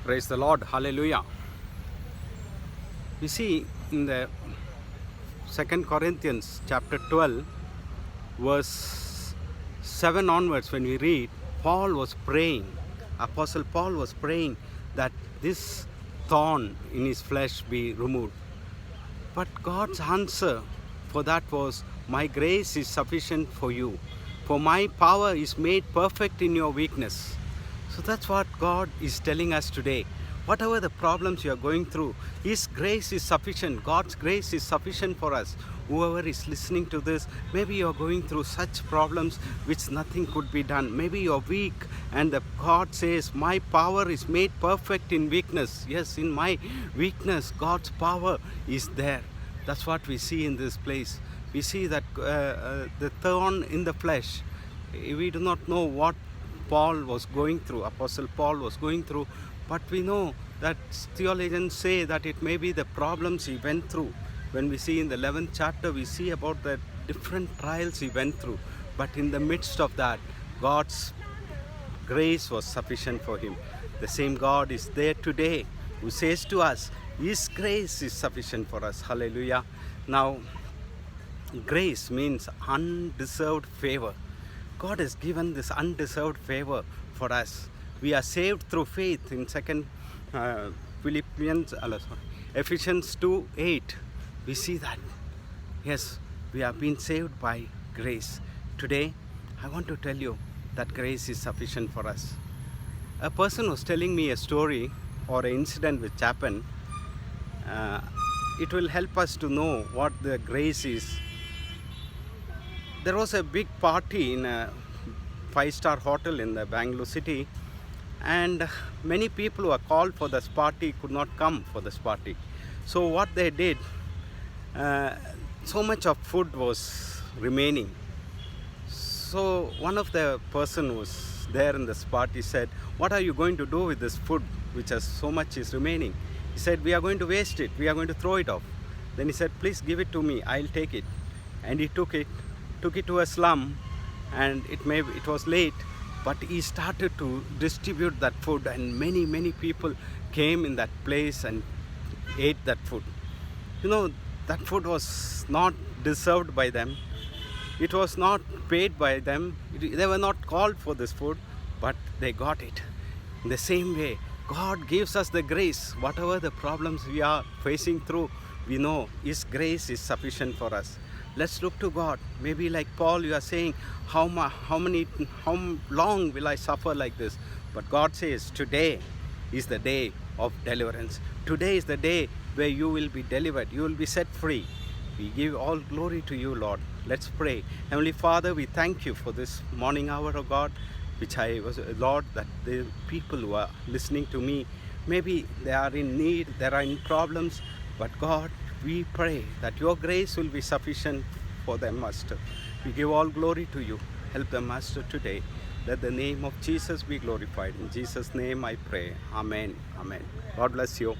Praise the Lord. Hallelujah. We see in the 2 Corinthians chapter 12, verse 7 onwards, when we read, Paul was praying, Apostle Paul was praying that this thorn in his flesh be removed. But God's answer for that was, my grace is sufficient for you, for my power is made perfect in your weakness. So that's what God is telling us today. Whatever the problems you are going through, His grace is sufficient. God's grace is sufficient for us. Whoever is listening to this, maybe you are going through such problems which nothing could be done. Maybe you are weak and God says, my power is made perfect in weakness. Yes, in my weakness, God's power is there. That's what we see in this place. We see that the thorn in the flesh. We do not know what Paul was going through, Apostle Paul was going through, but we know that theologians say that it may be the problems he went through. When we see in the 11th chapter, we see about the different trials he went through. But in the midst of that, God's grace was sufficient for him. The same God is there today who says to us, His grace is sufficient for us. Hallelujah. Now, grace means undeserved favor. God has given this undeserved favor for us. We are saved through faith in Ephesians 2:8. We see that. Yes, we have been saved by grace. Today, I want to tell you that grace is sufficient for us. A person was telling me a story or an incident which happened. It will help us to know what the grace is. There was a big party in a 5-star hotel in the Bangalore city, and many people who are called for this party could not come for this party. So what they did, so much of food was remaining. So one of the person who was there in this party said, what are you going to do with this food which has so much is remaining? He said, we are going to waste it, we are going to throw it off. Then he said, please give it to me, I'll take it. And he took it to a slum, and it was late, but he started to distribute that food, and many people came in that place and ate that food. You know, that food was not deserved by them. It was not paid by them. They were not called for this food, but they got it. In the same way, God gives us the grace. Whatever the problems we are facing through, we know His grace is sufficient for us. Let's look to God. Maybe like Paul, you are saying, how long will I suffer like this? But God says, today is the day of deliverance. Today is the day where you will be delivered. You will be set free. We give all glory to you, Lord. Let's pray. Heavenly Father, we thank you for this morning hour, oh God, which Lord, that the people who are listening to me, maybe they are in need, they are in problems, but God, we pray that your grace will be sufficient for them, Master. We give all glory to you. Help them, Master, today. Let the name of Jesus be glorified. In Jesus' name I pray. Amen. Amen. God bless you.